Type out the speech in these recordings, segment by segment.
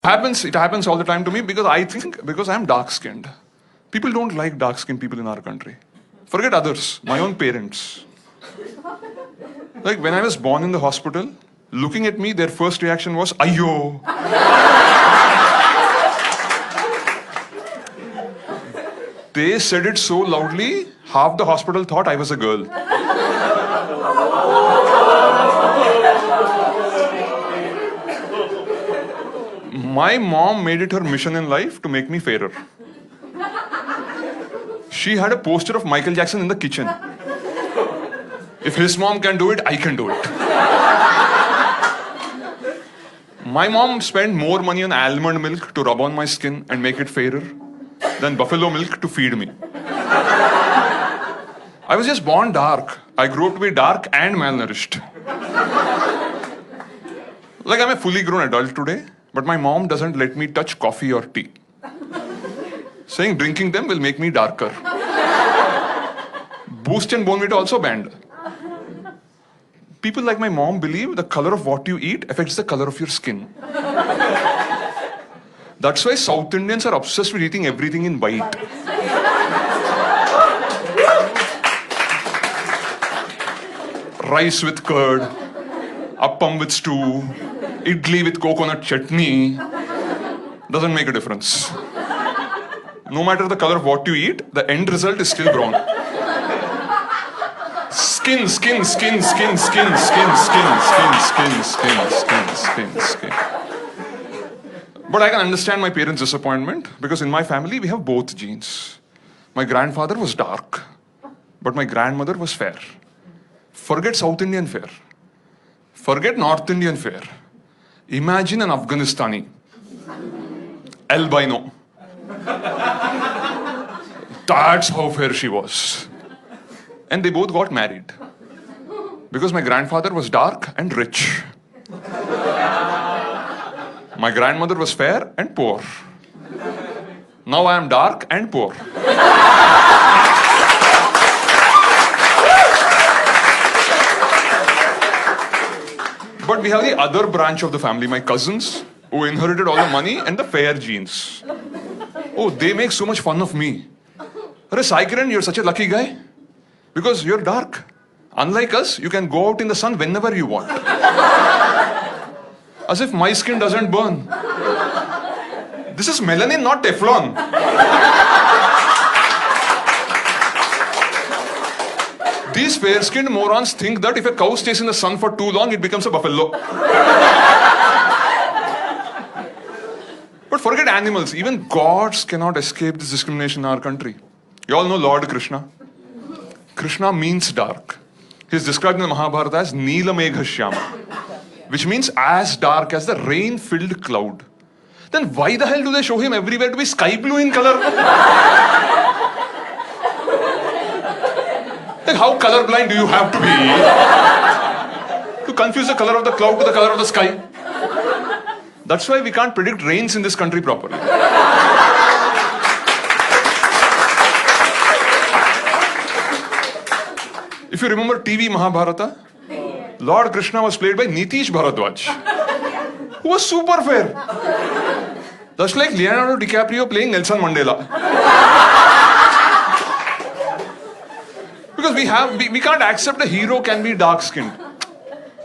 It happens all the time to me because I think because I'm dark skinned. People don't like dark skinned people in our country. Forget others, my own parents. Like when I was born in the hospital, looking at me, their first reaction was, Ayyo. They said it so loudly, half the hospital thought I was a girl. My mom made it her mission in life to make me fairer. She had a poster of Michael Jackson in the kitchen. If his mom can do it, I can do it. My mom spent more money on almond milk to rub on my skin and make it fairer than buffalo milk to feed me. I was just born dark. I grew up to be dark and malnourished. Like I'm a fully grown adult today, but my mom doesn't let me touch coffee or tea, saying drinking them will make me darker. Boost and Bonvita also banned. People like my mom believe the color of what you eat affects the color of your skin. That's why South Indians are obsessed with eating everything in white. Rice with curd, appam with stew, idli with coconut chutney. Doesn't make a difference. No matter the color of what you eat, the end result is still brown. Skin. But I can understand my parents' disappointment because in my family we have both genes. My grandfather was dark, but my grandmother was fair. Forget South Indian fair. Forget North Indian fair. Imagine an Afghanistani. Albino. That's how fair she was. And they both got married. Because my grandfather was dark and rich. My grandmother was fair and poor. Now I am dark and poor. But we have the other branch of the family, my cousins, who inherited all the money and the fair genes. Oh, they make so much fun of me. Arey Sai Kiran, you're such a lucky guy. Because you're dark. Unlike us, you can go out in the sun whenever you want. As if my skin doesn't burn. This is melanin, not Teflon. These fair-skinned morons think that if a cow stays in the sun for too long, it becomes a buffalo. But forget animals. Even gods cannot escape this discrimination in our country. You all know Lord Krishna. Krishna means dark. He is described in the Mahabharata as Neela Megha Shyama, which means as dark as the rain-filled cloud. Then why the hell do they show him everywhere to be sky blue in color? Like how colorblind do you have to be to confuse the color of the cloud to the color of the sky? That's why we can't predict rains in this country properly. If you remember TV Mahabharata, Lord Krishna was played by Nitish Bharadwaj, who was super fair. Just like Leonardo DiCaprio playing Nelson Mandela. Because we can't accept a hero can be dark skinned.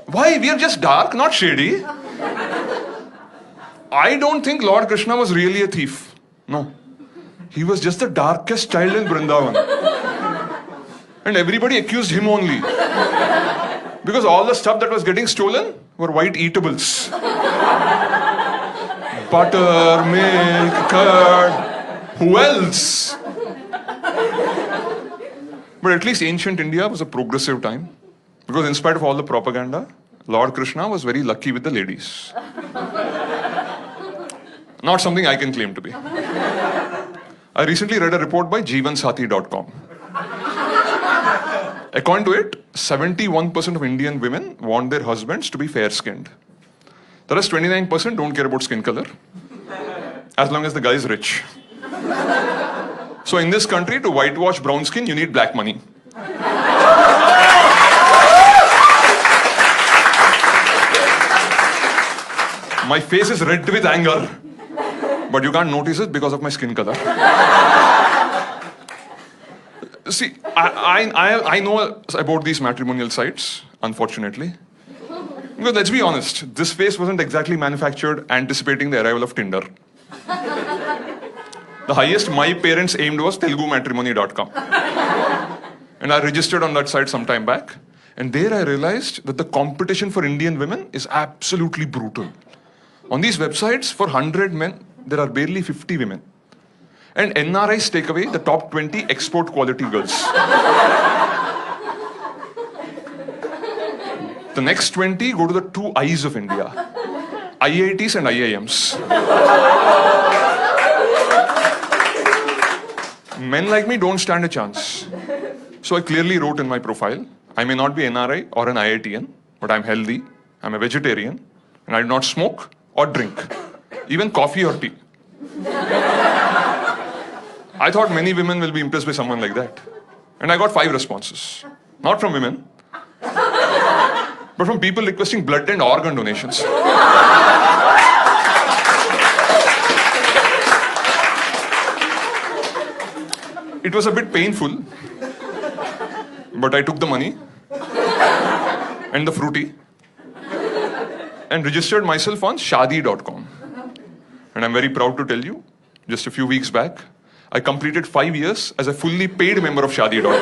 Why? We are just dark, not shady. I don't think Lord Krishna was really a thief. No. He was just the darkest child in Vrindavan. And everybody accused him only. Because all the stuff that was getting stolen were white eatables. Butter, milk, curd. Who else? But at least ancient India was a progressive time. Because in spite of all the propaganda, Lord Krishna was very lucky with the ladies. Not something I can claim to be. I recently read a report by jeevansathi.com. According to it, 71% of Indian women want their husbands to be fair-skinned. The rest 29% don't care about skin color, as long as the guy is rich. So in this country, to whitewash brown skin, you need black money. My face is red with anger. But you can't notice it because of my skin color. See, I know about these matrimonial sites, unfortunately. Because let's be honest, this face wasn't exactly manufactured anticipating the arrival of Tinder. The highest my parents aimed was telugumatrimony.com. And I registered on that site some time back. And there I realized that the competition for Indian women is absolutely brutal. On these websites, for 100 men, there are barely 50 women. And NRIs take away the top 20 export quality girls. The next 20 go to the two eyes of India, IITs and IIMs. Men like me don't stand a chance. So I clearly wrote in my profile, I may not be NRI or an IITian, but I'm healthy, I'm a vegetarian, and I do not smoke or drink, even coffee or tea. I thought many women will be impressed by someone like that. And I got 5 responses. Not from women, but from people requesting blood and organ donations. It was a bit painful, but I took the money and the fruity and registered myself on shadi.com. And I'm very proud to tell you, just a few weeks back, I completed 5 years as a fully paid member of shadi.com.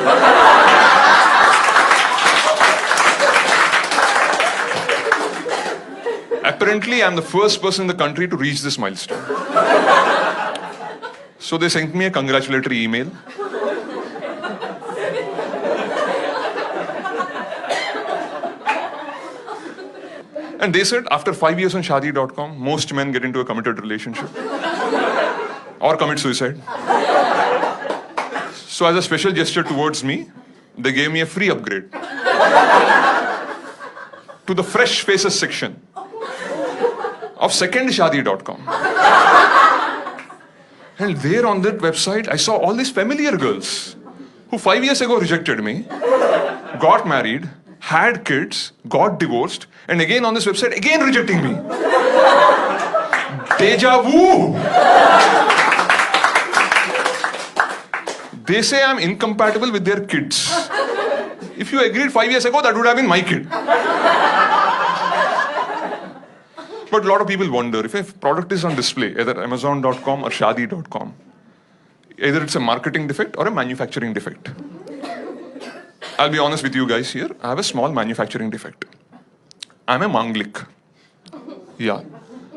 Apparently, I'm the first person in the country to reach this milestone. So they sent me a congratulatory email. And they said, after 5 years on shadi.com, most men get into a committed relationship or commit suicide. So as a special gesture towards me, they gave me a free upgrade to the Fresh Faces section of secondshadi.com. And there on that website, I saw all these familiar girls who 5 years ago rejected me, got married, had kids, got divorced, and again on this website, again rejecting me. Deja vu! They say I'm incompatible with their kids. If you agreed 5 years ago, that would have been my kid. But a lot of people wonder, if a product is on display, either Amazon.com or Shadi.com, either it's a marketing defect or a manufacturing defect. I'll be honest with you guys here, I have a small manufacturing defect. I'm a manglik. Yeah.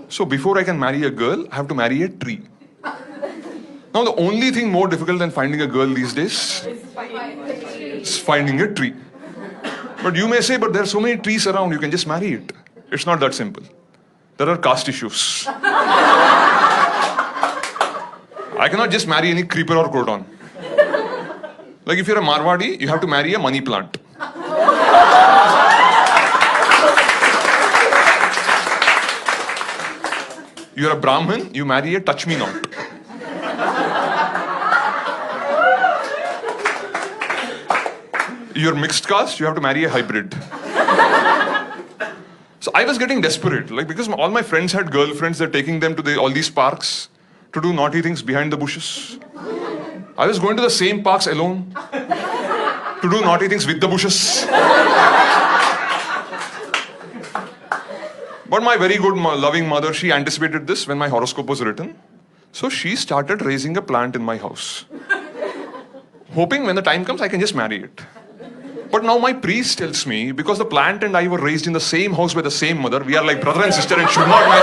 So before I can marry a girl, I have to marry a tree. Now the only thing more difficult than finding a girl these days is finding a tree. But you may say, but there are so many trees around, you can just marry it. It's not that simple. There are caste issues. I cannot just marry any creeper or cordon. Like if you're a Marwadi, you have to marry a money plant. You're a Brahmin, you marry a touch me not. You're mixed caste, you have to marry a hybrid. So I was getting desperate, like because all my friends had girlfriends, they're taking them to all these parks to do naughty things behind the bushes. I was going to the same parks alone to do naughty things with the bushes. But my very good, loving mother, she anticipated this when my horoscope was written. So she started raising a plant in my house, hoping when the time comes, I can just marry it. But now my priest tells me, because the plant and I were raised in the same house by the same mother, we are like brother and sister and should not marry.